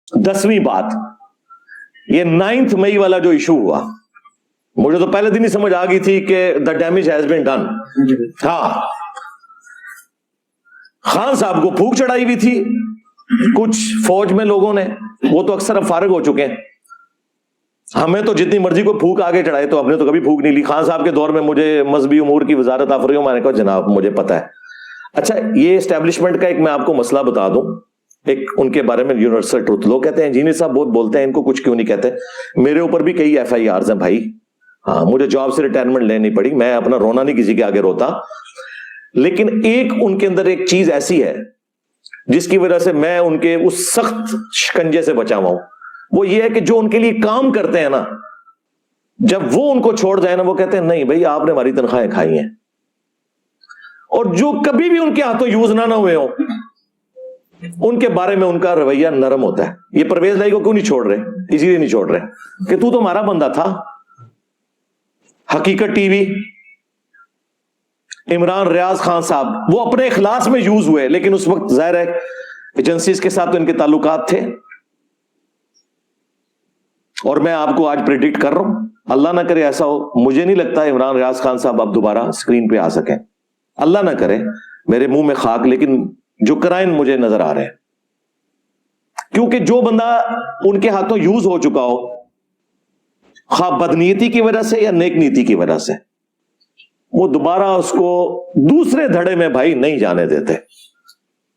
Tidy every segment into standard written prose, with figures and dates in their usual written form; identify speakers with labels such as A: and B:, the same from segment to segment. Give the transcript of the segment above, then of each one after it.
A: 10ਵੀं बात, ये 9 मई वाला जो इशू हुआ, मुझे तो पहले दिन ही समझ आ गई थी कि the damage has been done. हाँ, खान साहब को फूंक चढ़ाई हुई थी कुछ फौज में लोगों ने, वो तो अक्सर अब फारिग हो चुके हैं। हमें तो जितनी मर्जी को फूंक आगे चढ़ाए, तो हमने तो कभी फूंक नहीं ली। खान साहब के दौर में मुझे मजहबी उमूर की वजारत आफरी, मैंने कहा जनाब मुझे पता है। अच्छा, ये एस्टेब्लिशमेंट का एक मैं आपको मसला बता दूं, एक उनके बारे में यूनिवर्सल ट्रुथ। लोग कहते हैं इंजीनियर साहब बहुत बोलते हैं, इनको कुछ क्यों नहीं कहते। मेरे ऊपर भी कई FIRs हैं भाई। हाँ, मुझे जॉब से रिटायरमेंट लेनी पड़ी, मैं अपना रोना नहीं किसी के आगे रोता, लेकिन एक उनके अंदर एक चीज ऐसी है जिसकी वजह से मैं उनके उस सख्त शिकंजे से बचा हुआ हूं। वो ये है कि जो उनके लिए काम करते हैं ना, जब वो उनको छोड़ जाए ना, वो कहते हैं नहीं भाई आपने हमारी तनख्वाहें खाई हैं। और जो कभी भी उनके हाथों यूज ना हुए हो, उनके बारे में उनका रवैया नरम होता है। ये परवेज लाई को क्यों नहीं छोड़ रहे? इसीलिए नहीं छोड़ रहे कि तू तो हमारा बंदा था। हकीकत टीवी, इमरान रियाज खान साहब, वो अपने इखलास में यूज हुए, लेकिन उस वक्त जाहिर है एजेंसीज के साथ तो इनके ताल्लुकात थे। और मैं आपको आज प्रेडिक्ट कर रहा हूं, अल्लाह ना करे ऐसा हो, मुझे नहीं लगता इमरान रियाज खान साहब अब दोबारा स्क्रीन पे आ सकें। अल्लाह ना करे, मेरे मुंह में खाक, लेकिन जो क्राइम मुझे नजर आ रहे हैं, क्योंकि जो बंदा उनके हाथों यूज हो चुका हो, खा बदनीयती की वजह से या नेक नीति की वजह से, वो दोबारा उसको दूसरे धड़े में भाई नहीं जाने देते।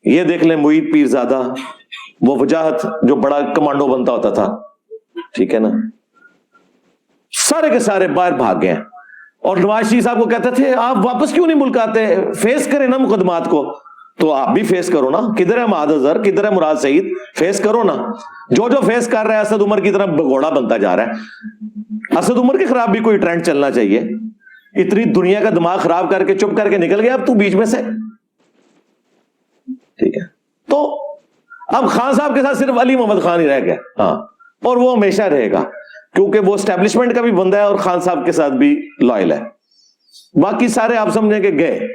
A: ये देख लें मुईद पीरजादा, वो वजाहत जो बड़ा कमांडो बनता होता था, ठीक है ना, सारे के सारे बाहर भाग गए। और नवाज शरीफ साहब को कहते थे आप वापस क्यों नहीं मुल्क आते, फेस करें ना मुकदमात को। तो आप भी फेस करो ना, किधर है महाद अजहर, किधर है मुराद सईद, फेस करो ना। जो जो फेस कर रहा है असद उमर की तरफ घोड़ा बनता जा रहा है। असद उमर के खिलाफ भी कोई ट्रेंड चलना चाहिए। इतनी दुनिया का दिमाग खराब करके चुप करके निकल गया अब तू बीच में से, ठीक है। तो अब खान साहब के साथ सिर्फ अली मोहम्मद खान ही रह गया। हाँ, और वो हमेशा रहेगा, क्योंकि वो एस्टेब्लिशमेंट का भी बंदा है और खान साहब के साथ भी लॉयल है। बाकी सारे आप समझे कि गए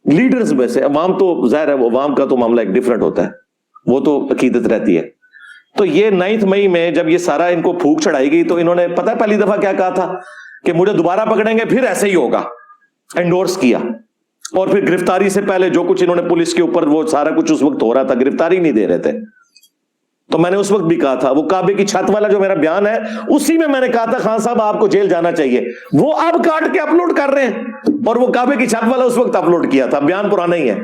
A: लीडर्स में से। अवाम तो जाहिर है, अवाम का तो मामला एक डिफरेंट होता है, वो तो अकीदत रहती है। तो ये 9 मई में जब ये सारा इनको फूंक चढ़ाई गई, तो इन्होंने पता है पहली दफा क्या कहा था कि मुझे दोबारा पकड़ेंगे फिर ऐसे ही होगा, एंडोर्स किया। और फिर गिरफ्तारी से पहले जो कुछ इन्होंने पुलिस के ऊपर, वो सारा कुछ उस वक्त हो रहा था, गिरफ्तारी नहीं दे रहे थे। तो मैंने उस वक्त भी कहा था, वो काबे की छत वाला जो मेरा बयान है, उसी में मैंने कहा था खान साहब आपको जेल जाना चाहिए। वो अब काट के अपलोड कर रहे हैं, और वो काबे की छत वाला उस वक्त अपलोड किया था, बयान पुराना ही है,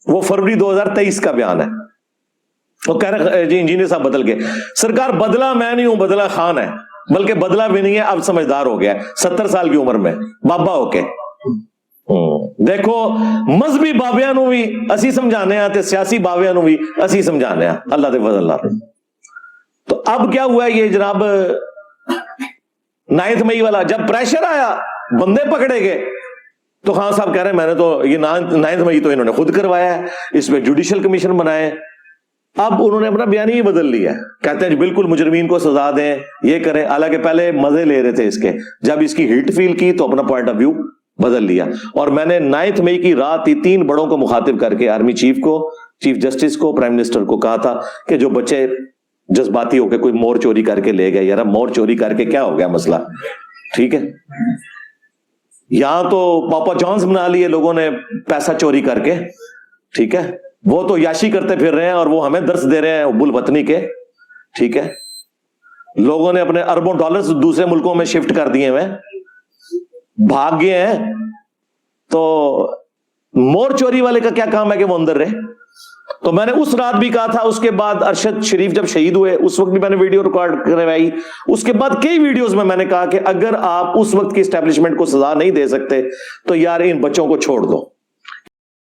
A: वो फरवरी 2023 का बयान है। वो कह रहे जी इंजीनियर साहब बदल गए। सरकार बदला मैं नहीं हूं, बदला खान है, बल्कि बदला भी नहीं है, अब समझदार हो गया है 70 साल की उम्र में बाबा होके। देखो मजहबी बाबियां नूं भी असी समझाने हैं ते सियासी बाबियां नूं भी असी समझाने हैं, अल्लाह दे फजल नाल। तो अब क्या हुआ ये जनाब 9 मई वाला, जब प्रेशर आया बंदे पकड़े गए, तो खान साहब कह रहे हैं मैंने तो ये 9 मई तो इन्होंने खुद करवाया है, इसमें जुडिशियल कमीशन बनाए। अब उन्होंने अपना बयान ही बदल लिया, कहते हैं बिल्कुल मुजरिमीन को सजा दें, ये करें। हालांकि पहले मजे ले रहे थे इसके, जब इसकी हिट फील की तो अपना पॉइंट ऑफ व्यू बदल लिया। और मैंने 9 मई की रात ही 3 बड़ों को मुखातिब करके, आर्मी चीफ को, चीफ जस्टिस को, प्राइम मिनिस्टर को कहा था कि जो बच्चे जज्बाती होकर कोई मोर चोरी करके ले गए, यार मोर चोरी करके क्या हो गया मसला, ठीक है। यहां तो पापा जॉन्स बना लिए लोगों ने पैसा चोरी करके, ठीक है। वो तो याशी करते फिर रहे हैं और वो हमें दर्श दे रहे हैं बुल वतनी के, ठीक है। लोगों ने अपने अरबों डॉलर्स दूसरे मुल्कों में शिफ्ट कर दिए हुए, भाग गए हैं। तो मोर चोरी वाले का क्या काम है कि वो अंदर रहे। तो मैंने उस रात भी कहा था, उसके बाद अरशद शरीफ जब शहीद हुए उस वक्त भी मैंने वीडियो रिकॉर्ड करवाई, उसके बाद कई वीडियोस में मैंने कहा कि अगर आप उस वक्त की एस्टेब्लिशमेंट को सजा नहीं दे सकते तो यार इन बच्चों को छोड़ दो।